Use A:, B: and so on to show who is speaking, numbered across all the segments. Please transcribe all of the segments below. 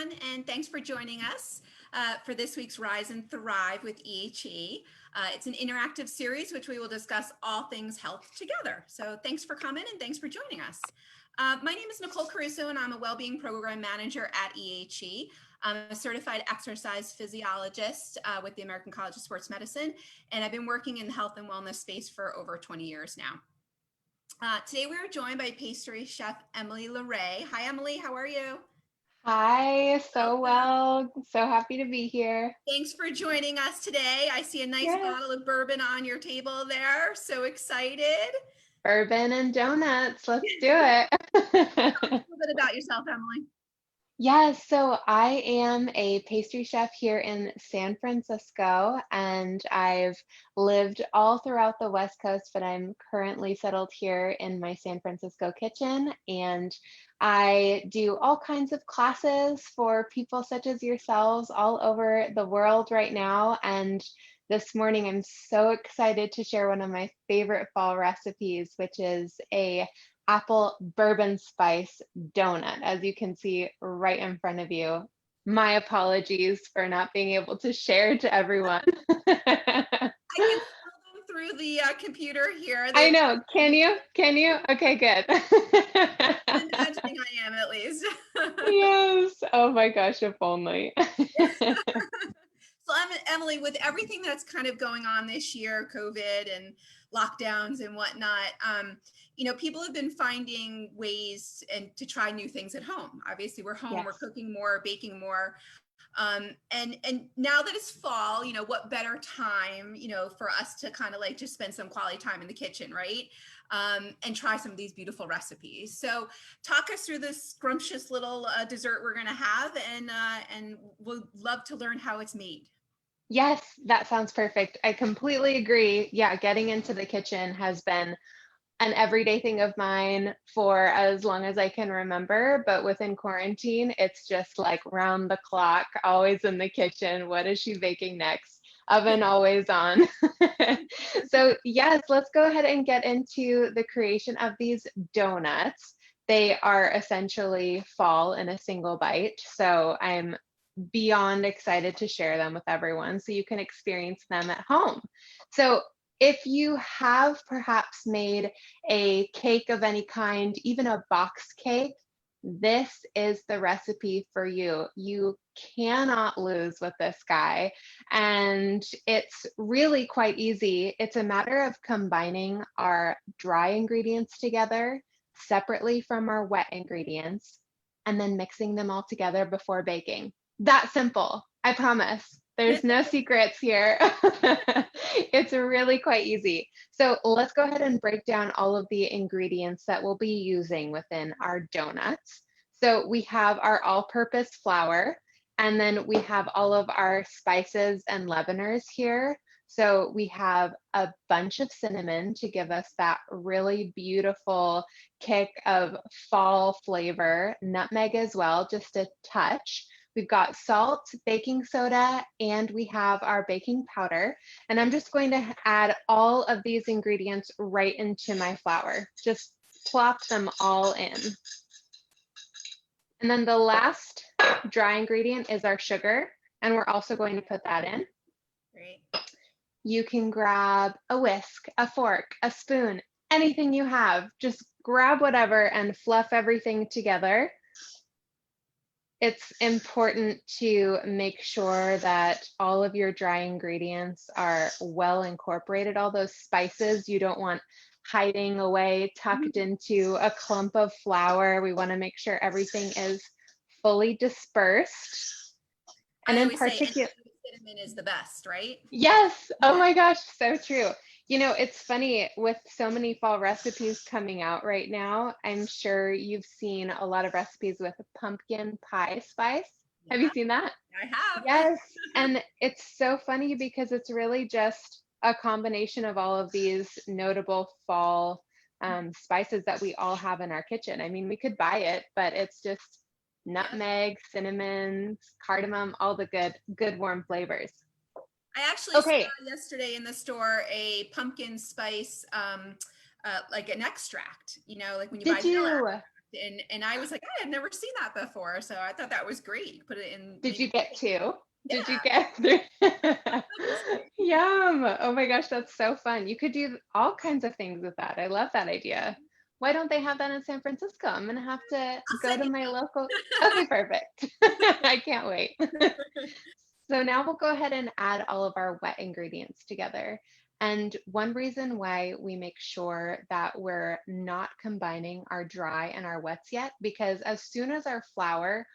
A: everyone, and thanks for joining us for this week's Rise and Thrive with EHE. It's an interactive series which we will discuss all things health together. So thanks for coming and thanks for joining us. My name is Nicole Caruso and I'm a Wellbeing Program Manager at EHE. I'm a certified exercise physiologist with the American College of Sports Medicine, and I've been working in the health and wellness space for over 20 years now. Today we are joined by pastry chef Emily Laurae. Hi Emily, how are you?
B: Hi, so well. So happy to be here.
A: Thanks for joining us today. I see a nice
B: Yeah.
A: bottle of bourbon on your table there. So excited.
B: Bourbon and donuts. Let's do it.
A: Tell us a little bit about yourself, Emily.
B: Yes, so I am a pastry chef here in San Francisco, and I've lived all throughout the West Coast, but I'm currently settled here in my San Francisco kitchen. And I do all kinds of classes for people such as yourselves all over the world right now. And this morning, I'm so excited to share one of my favorite fall recipes, which is a Apple Bourbon Spice Donut, as you can see right in front of you. My apologies for not being able to share to everyone.
A: I can smell them through the computer here.
B: I know. Can you? Can you? Okay, good.
A: I'm imagining I am at least.
B: Yes. Oh my gosh, if only.
A: So Emily, with everything that's kind of going on this year, COVID and lockdowns and whatnot, people have been finding ways and to try new things at home. Obviously, we're home,
B: Yes.
A: we're cooking more, baking more. And now that it's fall, what better time, for us to kind of like just spend some quality time in the kitchen, right? And try some of these beautiful recipes. So talk us through this scrumptious little dessert we're going to have, and we'll love to learn how it's made.
B: Yes, that sounds perfect. I completely agree. Yeah, getting into the kitchen has been an everyday thing of mine for as long as I can remember. But within quarantine, it's just like round the clock, always in the kitchen. What is she baking next? Oven always on. So, yes, let's go ahead and get into the creation of these donuts. They are essentially fall in a single bite. So, I'm beyond excited to share them with everyone so you can experience them at home. So, if you have perhaps made a cake of any kind, even a box cake, this is the recipe for you. You cannot lose with this guy. And it's really quite easy. It's a matter of combining our dry ingredients together separately from our wet ingredients and then mixing them all together before baking. That simple, I promise. There's no secrets here. It's really quite easy. So let's go ahead and break down all of the ingredients that we'll be using within our donuts. So we have our all-purpose flour, and then we have all of our spices and leaveners here. So we have a bunch of cinnamon to give us that really beautiful kick of fall flavor, nutmeg as well, just a touch. We've got salt, baking soda, and we have our baking powder. And I'm just going to add all of these ingredients right into my flour. Just plop them all in. And then the last dry ingredient is our sugar, and we're also going to put that in.
A: Great.
B: You can grab a whisk, a fork, a spoon, anything you have. Just grab whatever and fluff everything together. It's important to make sure that all of your dry ingredients are well incorporated. All those spices you don't want hiding away, tucked into a clump of flour. We want to make sure everything is fully dispersed. And
A: I
B: in
A: always say
B: particular,
A: cinnamon is the best, right?
B: yes. Oh my gosh, so true. It's funny with so many fall recipes coming out right now. I'm sure you've seen a lot of recipes with pumpkin pie spice. Have you
A: Yeah,
B: seen that?
A: I have.
B: Yes. And it's so funny because it's really just a combination of all of these notable fall spices that we all have in our kitchen. I mean, we could buy it, but it's just
A: Yep.
B: nutmeg, cinnamon, cardamom, all the good warm flavors.
A: I actually saw
B: Okay.
A: yesterday in the store a pumpkin spice, like an extract, like when you buy
B: Did
A: vanilla.
B: you?
A: And I was like, I had never seen that before. So I thought that was great. Put it in.
B: Did you get two? Did you
A: Yeah.
B: get three? Yum. Oh my gosh, that's so fun. You could do all kinds of things with that. I love that idea. Why don't they have that in San Francisco? I'm gonna have to
A: I'll
B: go
A: send
B: to
A: you
B: my local. Okay, perfect. I can't wait. So now we'll go ahead and add all of our wet ingredients together. And one reason why we make sure that we're not combining our dry and our wets yet, because as soon as our flour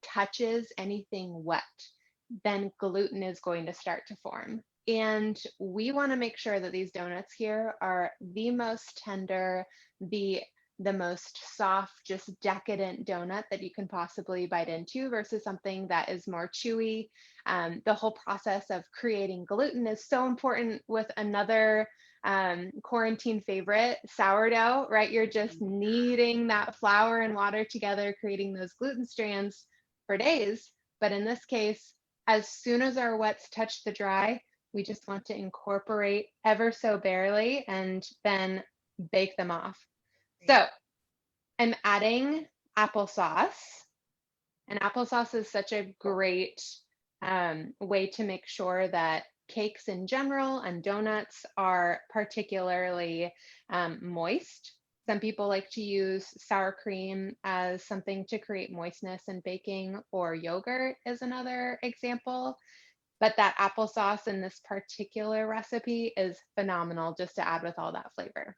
B: touches anything wet, then gluten is going to start to form. And we want to make sure that these donuts here are the most tender, the most soft, just decadent donut that you can possibly bite into versus something that is more chewy. The whole process of creating gluten is so important with another quarantine favorite, sourdough, right? You're just kneading that flour and water together, creating those gluten strands for days. But in this case, as soon as our wets touch the dry, we just want to incorporate ever so barely and then bake them off. So I'm adding applesauce, and applesauce is such a great way to make sure that cakes in general and donuts are particularly moist. Some people like to use sour cream as something to create moistness in baking, or yogurt is another example. But that applesauce in this particular recipe is phenomenal just to add with all that flavor.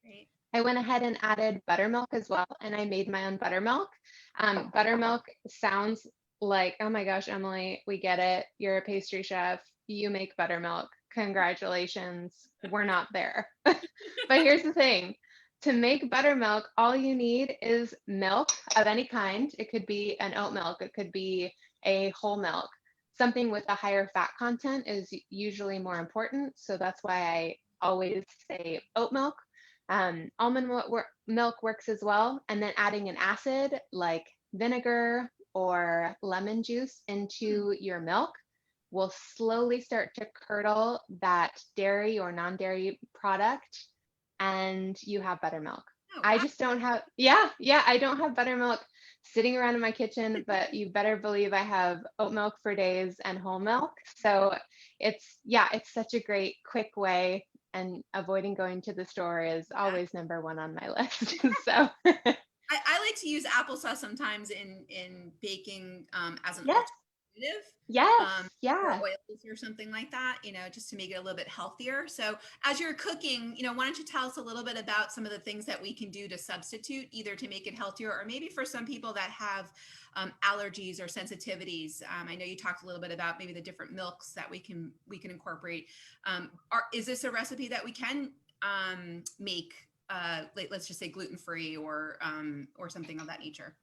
A: Great.
B: I went ahead and added buttermilk as well, and I made my own buttermilk. Buttermilk sounds like, oh my gosh, Emily, we get it. You're a pastry chef. You make buttermilk. Congratulations. We're not there. But here's the thing. To make buttermilk, all you need is milk of any kind. It could be an oat milk. It could be a whole milk. Something with a higher fat content is usually more important. So that's why I always say oat milk. Almond milk works as well. And then adding an acid like vinegar or lemon juice into your milk will slowly start to curdle that dairy or non-dairy product, and you have buttermilk.
A: Oh,
B: I
A: wow.
B: just don't have, I don't have buttermilk sitting around in my kitchen, but you better believe I have oat milk for days and whole milk. So it's such a great quick way, and avoiding going to the store is always number one on my list. So
A: I like to use applesauce sometimes in baking as an
B: yes,
A: alternative
B: yes,
A: for
B: yeah.
A: oils or something like that, just to make it a little bit healthier. So as you're cooking, why don't you tell us a little bit about some of the things that we can do to substitute, either to make it healthier or maybe for some people that have allergies or sensitivities. I know you talked a little bit about maybe the different milks that we can incorporate. Is this a recipe that we can make? Let's just say gluten-free or something of that nature.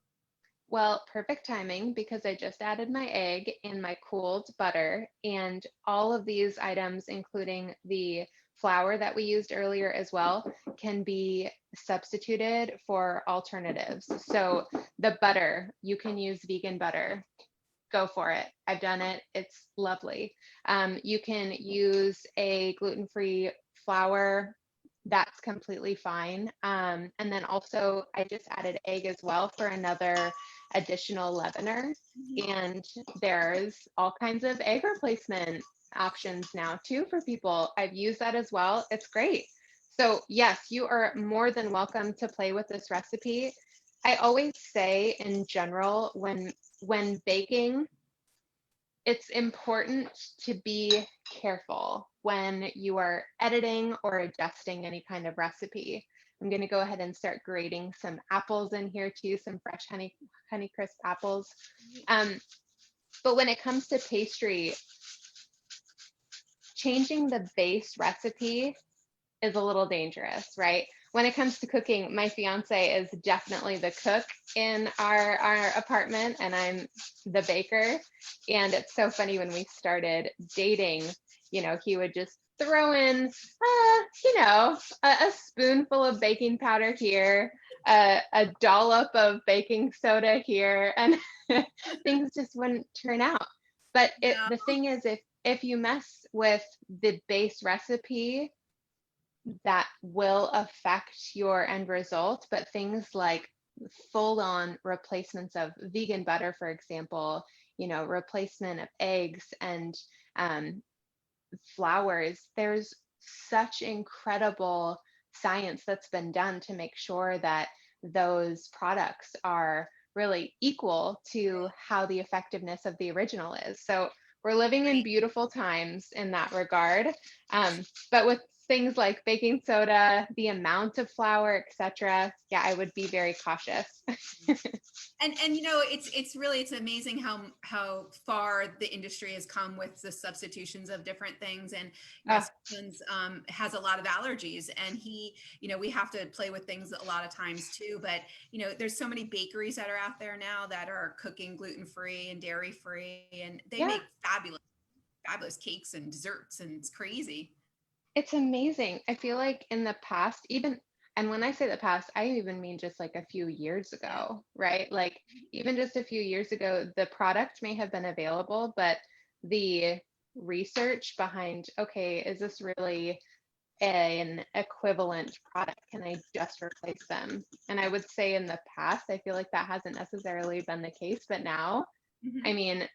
B: Well, perfect timing because I just added my egg and my cooled butter, and all of these items, including the flour that we used earlier as well, can be substituted for alternatives. So the butter, you can use vegan butter. Go for it. I've done it. It's lovely. You can use a gluten-free flour. That's completely fine. And then also, I just added egg as well for another additional leavener. And there's all kinds of egg replacement options now too for people. I've used that as well. It's great. So yes, you are more than welcome to play with this recipe. I always say in general, when baking, it's important to be careful when you are editing or adjusting any kind of recipe. I'm going to go ahead and start grating some apples in here too, some fresh honey crisp apples. But when it comes to pastry, changing the base recipe is a little dangerous, right? When it comes to cooking, my fiance is definitely the cook in our apartment, and I'm the baker. And it's so funny, when we started dating, he would just throw in, a spoonful of baking powder here, a dollop of baking soda here, and things just wouldn't turn out. But the thing is, if you mess with the base recipe, that will affect your end result. But things like full-on replacements of vegan butter, for example, replacement of eggs and flours. There's such incredible science that's been done to make sure that those products are really equal to how the effectiveness of the original is. So we're living in
A: Right.
B: beautiful times in that regard. But with things like baking soda, the amount of flour, etc., yeah, I would be very cautious.
A: And it's amazing how far the industry has come with the substitutions of different things. And my
B: Oh,
A: husband has a lot of allergies, and we have to play with things a lot of times too. But there's so many bakeries that are out there now that are cooking gluten-free and dairy-free, and they
B: yeah,
A: make fabulous cakes and desserts, and it's crazy.
B: it's amazing. I feel like in the past, even, and when I say the past, I even mean just like a few years
A: Yeah.
B: ago, right? Like even just a few years ago, the product may have been available, but the research behind, okay, is this really an equivalent product? Can I just replace them? And I would say in the past, I feel like that hasn't necessarily been the case, but now, I
A: Mhm.
B: mean,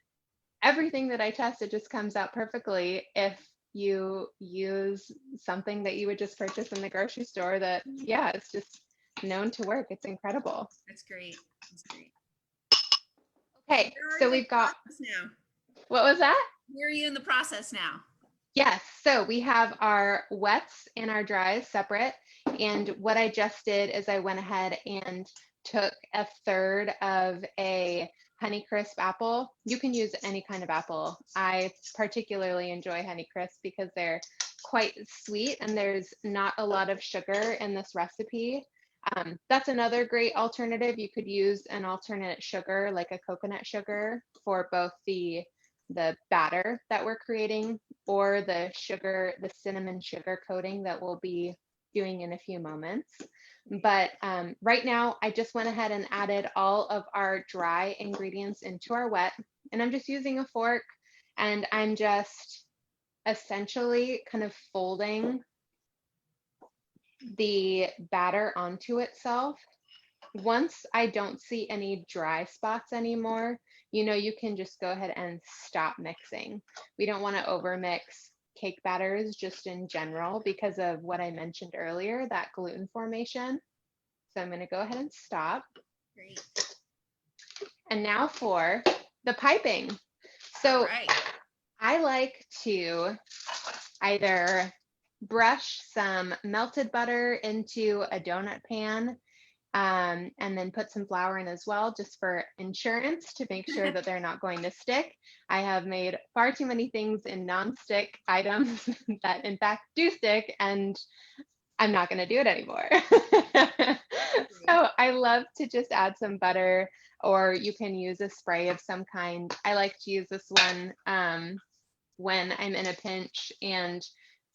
B: everything that I test, it just comes out perfectly if you use something that you would just purchase in the grocery store that, yeah, it's just known to work. It's incredible.
A: That's great. That's great. So
B: Okay,
A: where are
B: so
A: you in
B: we've
A: the
B: got,
A: process now?
B: what was that?
A: Where are you in the process now?
B: Yes, so we have our wets and our dries separate. And what I just did is I went ahead and took a third of a Honeycrisp apple. You can use any kind of apple. I particularly enjoy Honeycrisp because they're quite sweet and there's not a lot of sugar in this recipe. That's another great alternative. You could use an alternate sugar, like a coconut sugar, for both the batter that we're creating or the sugar, the cinnamon sugar coating that we'll be doing in a few moments. But right now, I just went ahead and added all of our dry ingredients into our wet, and I'm just using a fork, and I'm just essentially kind of folding the batter onto itself. Once I don't see any dry spots anymore, you can just go ahead and stop mixing. We don't want to overmix cake batters just in general because of what I mentioned earlier, that gluten formation. So I'm going to go ahead and stop.
A: Great.
B: And now for the piping.
A: All
B: So
A: right.
B: I like to either brush some melted butter into a donut pan and then put some flour in as well, just for insurance to make sure that they're not going to stick. I have made far too many things in non-stick items that in fact do stick, and I'm not going to do it anymore. So I love to just add some butter, or you can use a spray of some kind. I like to use this one when I'm in a pinch and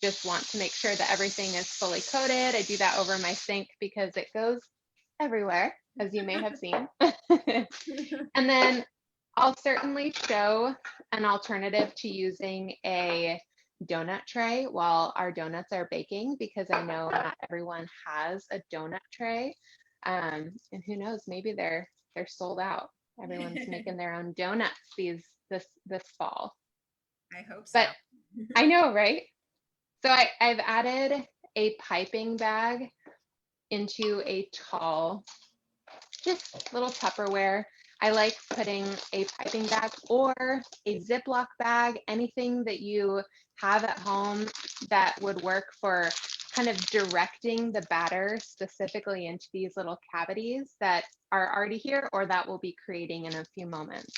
B: just want to make sure that everything is fully coated. I do that over my sink because it goes everywhere, as you may have seen. And then I'll certainly show an alternative to using a donut tray while our donuts are baking, because I know not everyone has a donut tray. And who knows, maybe they're sold out. Everyone's making their own donuts this fall.
A: I hope so.
B: But I know, right? So I've added a piping bag into a tall, just little Tupperware. I like putting a piping bag or a Ziploc bag, anything that you have at home that would work for kind of directing the batter specifically into these little cavities that are already here or that we'll be creating in a few moments.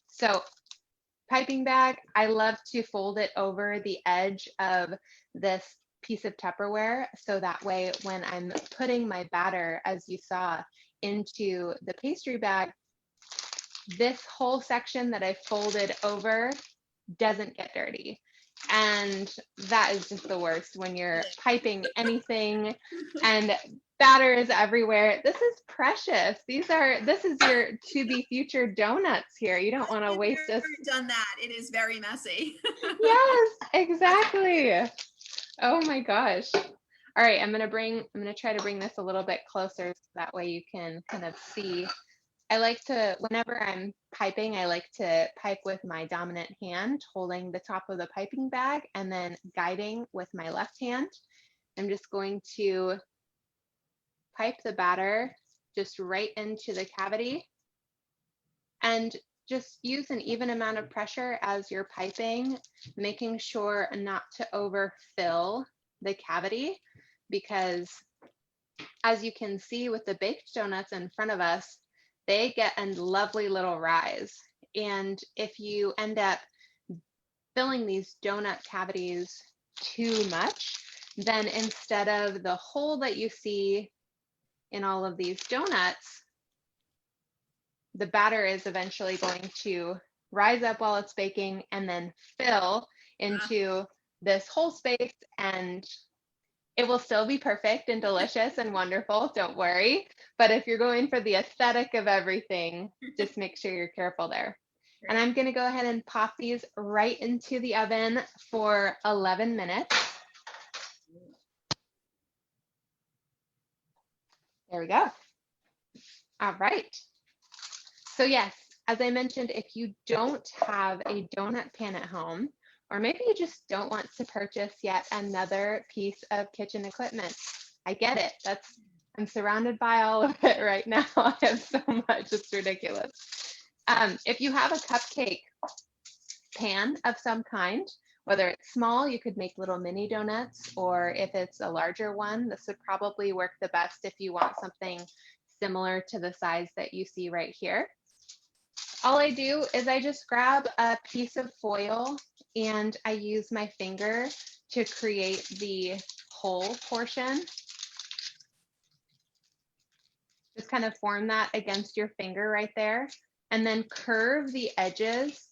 B: So piping bag, I love to fold it over the edge of this piece of Tupperware. So that way, when I'm putting my batter, as you saw, into the pastry bag, this whole section that I folded over doesn't get dirty. And that is just the worst when you're piping anything and batter is everywhere. This is precious. This is your to be future donuts here. You don't want to
A: I've
B: waste this.
A: never done that. It is very messy.
B: Yes, exactly. Oh my gosh. All right, I'm gonna try to bring this a little bit closer so that way you can kind of see. I like to, whenever I'm piping, I like to pipe with my dominant hand, holding the top of the piping bag and then guiding with my left hand. I'm just going to pipe the batter just right into the cavity and just use an even amount of pressure as you're piping, making sure not to overfill the cavity, because as you can see with the baked donuts in front of us, they get a lovely little rise. And if you end up filling these donut cavities too much, then instead of the hole that you see in all of these donuts, the batter is eventually going to rise up while it's baking and then fill into this whole space, and it will still be perfect and delicious and wonderful, don't worry. But if you're going for the aesthetic of everything, just make sure you're careful there. And I'm going to go ahead and pop these right into the oven for 11 minutes. There we go. All right. So yes, as I mentioned, if you don't have a donut pan at home, or maybe you just don't want to purchase yet another piece of kitchen equipment, I get it. I'm surrounded by all of it right now. I have so much, it's ridiculous. If you have a cupcake pan of some kind, whether it's small, you could make little mini donuts, or if it's a larger one, this would probably work the best if you want something similar to the size that you see right here. All I do is I just grab a piece of foil and I use my finger to create the hole portion. Just kind of form that against your finger right there, and then curve the edges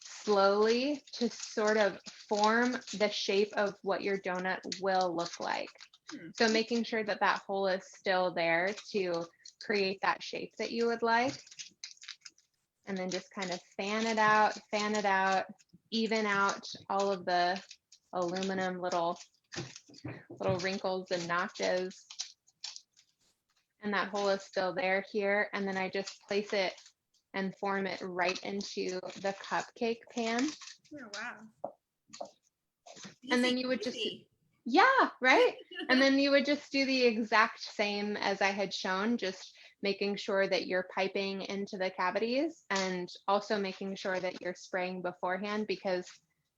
B: slowly to sort of form the shape of what your donut will look like. So making sure that that hole is still there to create that shape that you would like. And then just kind of fan it out, even out all of the aluminum little wrinkles and notches. And that hole is still there here. And then I just place it and form it right into the cupcake pan.
A: Oh, wow.
B: And then you would just, yeah, right? And then you would just do the exact same as I had shown, just making sure that you're piping into the cavities and also making sure that you're spraying beforehand, because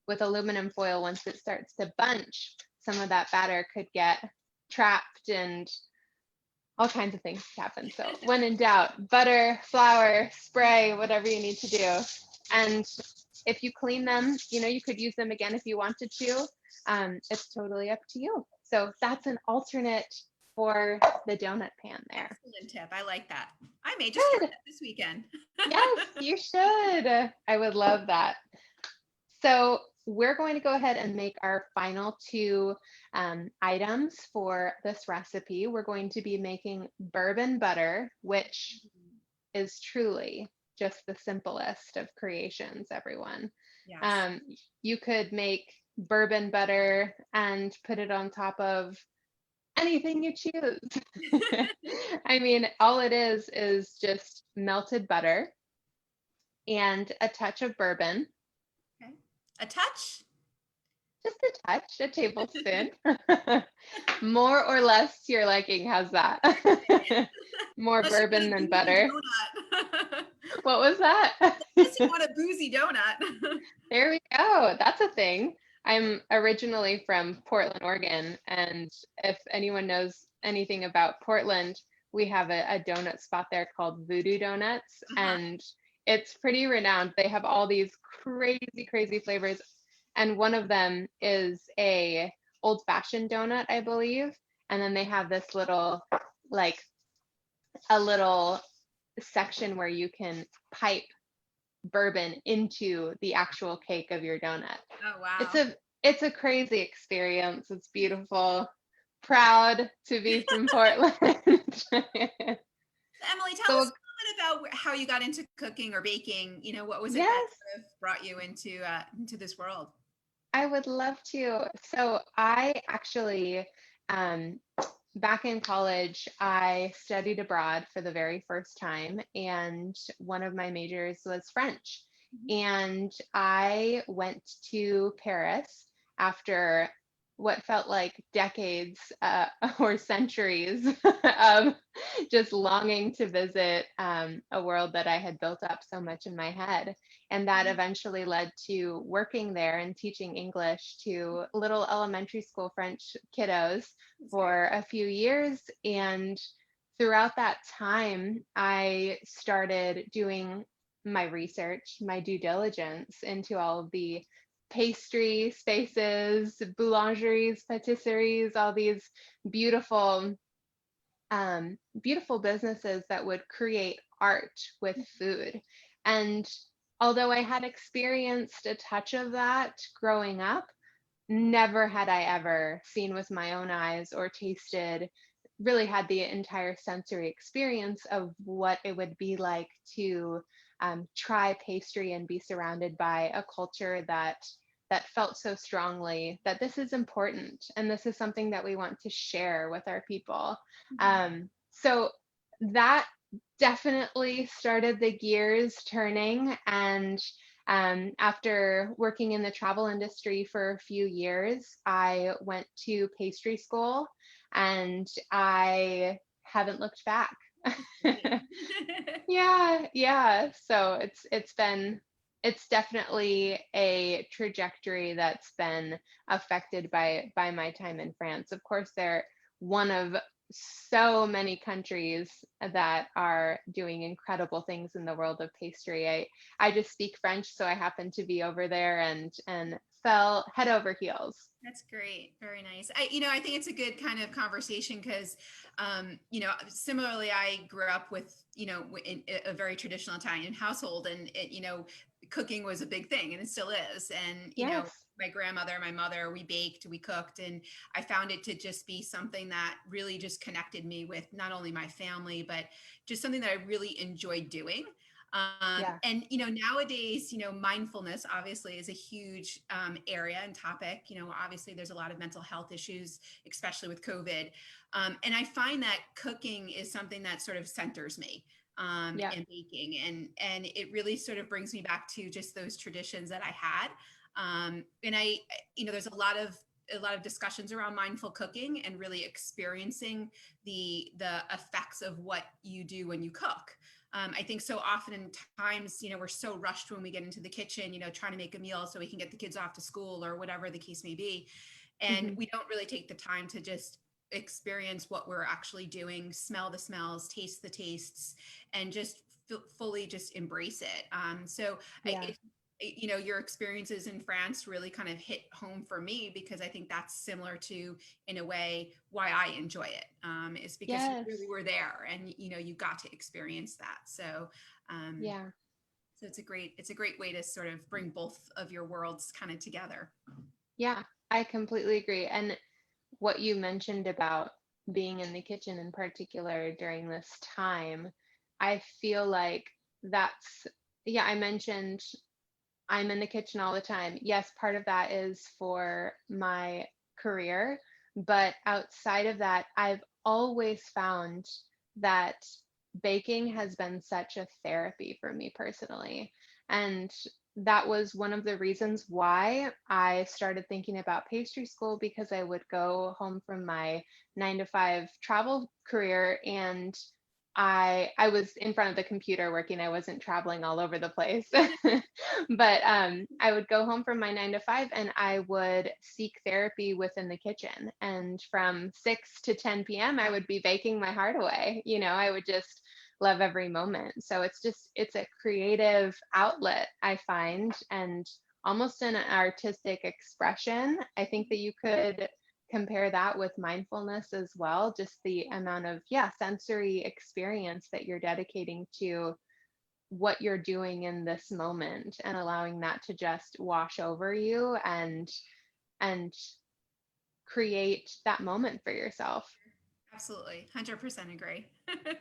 B: with aluminum foil, once it starts to bunch, some of that batter could get trapped and all kinds of things happen. So when in doubt, butter, flour, spray, whatever you need to do. And if you clean them, you could use them again if you wanted to. It's totally up to you. So that's an alternate for the donut pan there.
A: Excellent tip. I like that. I may just try that this weekend.
B: Yes, you should. I would love that. So we're going to go ahead and make our final two items for this recipe. We're going to be making bourbon butter, which is truly just the simplest of creations, everyone. Yes. You could make bourbon butter and put it on top of anything you choose. I mean, all it is just melted butter and a touch of bourbon.
A: Okay. A touch?
B: Just a touch, a tablespoon. More or less to your liking. How's that? More unless bourbon than butter. What was that?
A: Unless you want a boozy donut.
B: There we go. That's a thing. I'm originally from Portland, Oregon, and if anyone knows anything about Portland, we have a donut spot there called Voodoo Donuts, and it's pretty renowned. They have all these crazy flavors, and one of them is a old-fashioned donut, I believe, and then they have this little, like, a little section where you can pipe bourbon into the actual cake of your donut.
A: Oh, wow.
B: It's a crazy experience. It's beautiful. Proud to be from Portland.
A: Emily, tell us a little bit about how you got into cooking or baking. What was it that sort of brought you into this world?
B: I would love to. So I actually, um, back in college, I studied abroad for the very first time, and one of my majors was French.
A: Mhm.
B: And I went to Paris after what felt like decades or centuries of just longing to visit a world that I had built up so much in my head. And that
A: Mhm.
B: eventually led to working there and teaching English to little elementary school French kiddos
A: That's great.
B: for a few years. And throughout that time, I started doing my research, my due diligence into all of the pastry spaces, boulangeries, patisseries, all these beautiful, beautiful businesses that would create art with food. And although I had experienced a touch of that growing up, never had I ever seen with my own eyes or tasted, really had the entire sensory experience of what it would be like to try pastry and be surrounded by a culture that felt so strongly that this is important and this is something that we want to share with our people.
A: Mhm.
B: So that definitely started the gears turning. And after working in the travel industry for a few years, I went to pastry school and I haven't looked back.
A: Great.
B: Yeah, yeah. So it's definitely a trajectory that's been affected by my time in France. Of course, they're one of so many countries that are doing incredible things in the world of pastry. I just speak French, so I happened to be over there and fell head over heels.
A: That's great. Very nice. I think it's a good kind of conversation because, similarly, I grew up with, in a very traditional Italian household, and cooking was a big thing, and it still is. And
B: Yes.
A: my grandmother, my mother, we baked, we cooked, and I found it to just be something that really just connected me with not only my family, but just something that I really enjoyed doing.
B: Yeah.
A: And nowadays, mindfulness obviously is a huge area and topic. Obviously there's a lot of mental health issues, especially with COVID. And I find that cooking is something that sort of centers me,
B: Yeah.
A: and baking, and it really sort of brings me back to just those traditions that I had. And there's a lot of discussions around mindful cooking and really experiencing the effects of what you do when you cook. I think so often in times, we're so rushed when we get into the kitchen, trying to make a meal so we can get the kids off to school or whatever the case may be. And
B: Hmm.
A: we don't really take the time to just experience what we're actually doing, smell the smells, taste the tastes, and just fully just embrace it. So
B: Yeah.
A: your experiences in France really kind of hit home for me because I think that's similar to, in a way, why I enjoy it, is because you really
B: Yes.
A: were there and you got to experience that. Um,
B: Yeah.
A: so it's a great way to sort of bring both of your worlds kind of together.
B: Yeah. I completely agree. And what you mentioned about being in the kitchen in particular during this time, I feel like that's, yeah, I mentioned I'm in the kitchen all the time. Yes, part of that is for my career, but outside of that, I've always found that baking has been such a therapy for me personally. And that was one of the reasons why I started thinking about pastry school, because I would go home from my 9 to 5 travel career and I was in front of the computer working. I wasn't traveling all over the place. But I would go home from my 9 to 5 and I would seek therapy within the kitchen. And from 6 to 10 p.m., I would be baking my heart away. I would just love every moment. So it's a creative outlet, I find, and almost an artistic expression. I think that you could compare that with mindfulness as well, just the amount of, yeah, sensory experience that you're dedicating to what you're doing in this moment and allowing that to just wash over you and create that moment for yourself.
A: Absolutely. 100% agree.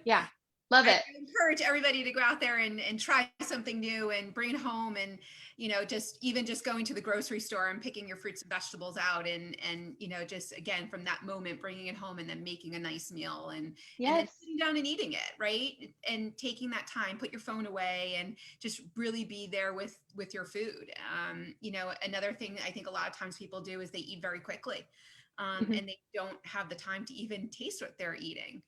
B: Yeah. Love
A: I
B: it.
A: encourage everybody to go out there and try something new and bring it home, and just going to the grocery store and picking your fruits and vegetables out, and just again from that moment bringing it home and then making a nice meal, and then
B: Yes.
A: sitting down and eating it, right? And taking that time, put your phone away and just really be there with your food. Another thing I think a lot of times people do is they eat very quickly.
B: Mhm.
A: And they don't have the time to even taste what they're eating.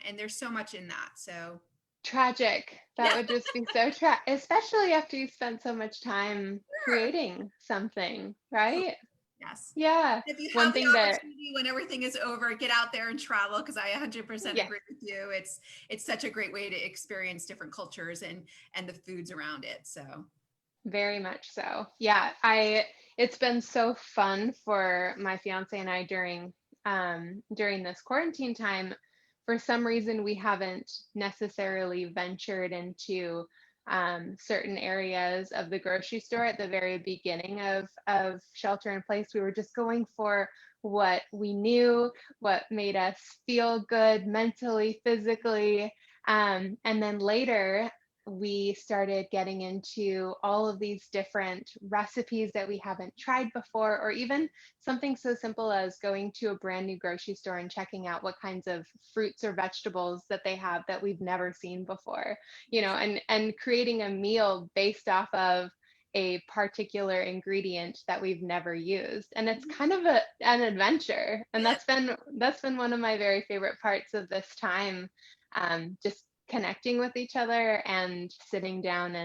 A: And there's so much in that. So
B: Tragic. That
A: yeah,
B: would just be so especially after you spend so much time
A: sure.
B: creating something,
A: Oh,
B: right?
A: yes.
B: Yeah.
A: If you
B: One
A: have the
B: thing that,
A: opportunity when everything is over, get out there and travel, because I 100%
B: yes,
A: agree with you. It's such a great way to experience different cultures and the foods around it. So
B: very much so. Yeah, it's been so fun for my fiance and I during this quarantine time. For some reason, we haven't necessarily ventured into certain areas of the grocery store at the very beginning of shelter in place. We were just going for what we knew, what made us feel good mentally, physically. And then later, we started getting into all of these different recipes that we haven't tried before, or even something so simple as going to a brand new grocery store and checking out what kinds of fruits or vegetables that they have that we've never seen before, and creating a meal based off of a particular ingredient that we've never used. And it's kind of an adventure, and
A: yeah,
B: that's been one of my very favorite parts of this time, just connecting with each other and sitting down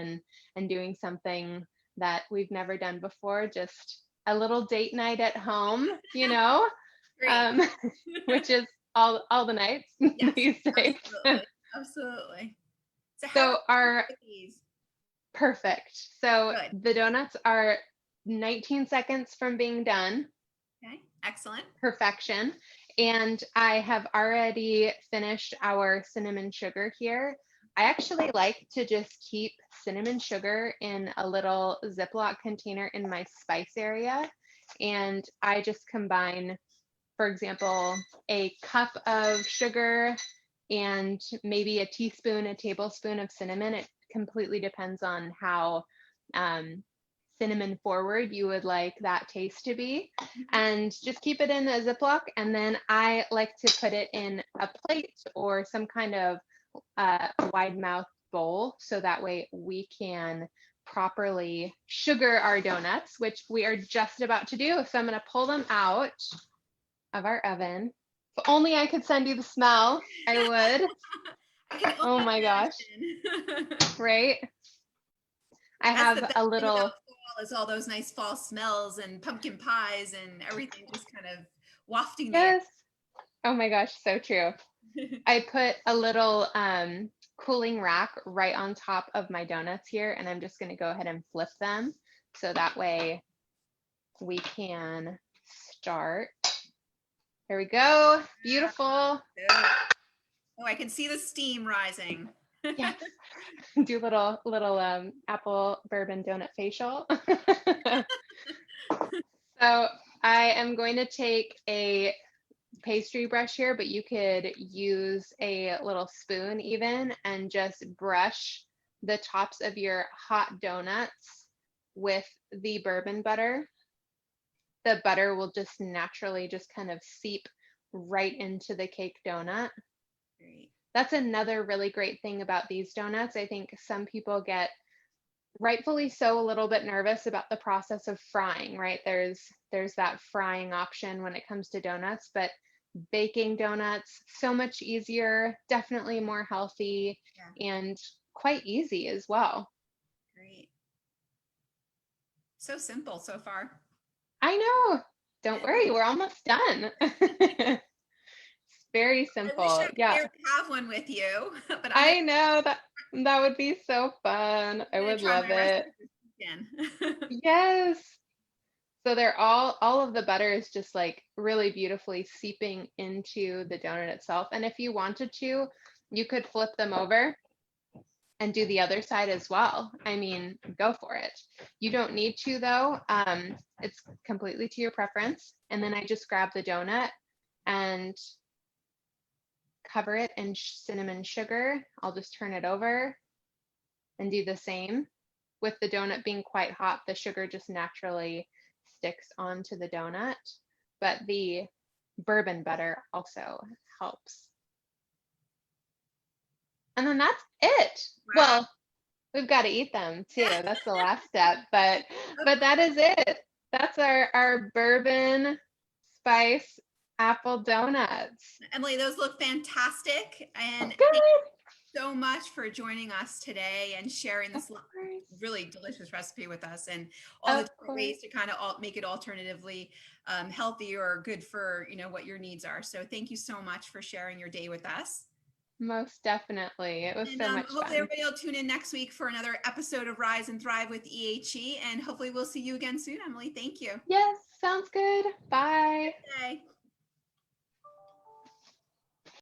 B: and doing something that we've never done before, just a little date night at home,
A: great.
B: um, which is all the nights
A: Yes,
B: these days.
A: absolutely. Absolutely. So how are
B: So
A: you
B: our
A: with these?
B: perfect. So
A: Good.
B: the donuts are 19 seconds from being done.
A: Okay. Excellent.
B: Perfection. And I have already finished our cinnamon sugar here. I actually like to just keep cinnamon sugar in a little Ziploc container in my spice area. And I just combine, for example, a cup of sugar and maybe a tablespoon of cinnamon. It completely depends on how um, cinnamon forward you would like that taste to be.
A: Mhm.
B: And just keep it in a Ziploc. And then I like to put it in a plate or some kind of wide mouth bowl, so that way we can properly sugar our donuts, which we are just about to do. So I'm going to pull them out of our oven. If only I could send you the smell, I would.
A: I can
B: Oh
A: only
B: my gosh,
A: imagine.
B: right? I
A: That's the
B: have
A: best
B: a
A: thing about
B: little,
A: fall is all those nice fall smells and pumpkin pies and everything just kind of wafting the air.
B: yes. Oh my gosh, so true. I put a little cooling rack right on top of my donuts here, and I'm just going to go ahead and flip them so that way we can start. There we go. Beautiful.
A: So, oh, I can see the steam rising.
B: Yes. Do little apple bourbon donut facial. So I am going to take a pastry brush here, but you could use a little spoon even and just brush the tops of your hot donuts with the bourbon butter. The butter will just naturally just kind of seep right into the cake donut.
A: Great.
B: That's another really great thing about these donuts. I think some people get, rightfully so, a little bit nervous about the process of frying, right? There's that frying option when it comes to donuts, but baking donuts so much easier, definitely more healthy,
A: Yeah,
B: and quite easy as well.
A: great. So simple so far.
B: I know. Don't worry, we're almost done. It's very
A: I wish I
B: simple.
A: was
B: Yeah.
A: there to have one with you, but
B: I know that would be so fun. I
A: gonna
B: would
A: try
B: love
A: my recipe
B: it.
A: this weekend.
B: Yes. So they're all of the butter is just like really beautifully seeping into the donut itself. And if you wanted to, you could flip them over and do the other side as well. I mean, go for it. You don't need to though. It's completely to your preference. And then I just grab the donut and cover it in cinnamon sugar. I'll just turn it over and do the same. With the donut being quite hot, the sugar just naturally sticks onto the donut, but the bourbon butter also helps. And then that's it.
A: Wow.
B: Well, we've got to eat them too. That's the last step, but that is it. That's our bourbon spice apple donuts.
A: Emily, those look fantastic. And
B: Good.
A: thank you so much for joining us today and sharing
B: Of
A: this
B: course.
A: really delicious recipe with us and all the
B: Of
A: different ways to kind of make it alternatively healthy or good for, what your needs are. So thank you so much for sharing your day with us.
B: Most definitely. It was
A: And
B: so much
A: hopefully
B: fun.
A: everybody will tune in next week for another episode of Rise and Thrive with EHE. And hopefully we'll see you again soon, Emily. Thank you.
B: Yes, sounds good. Bye.
A: Bye.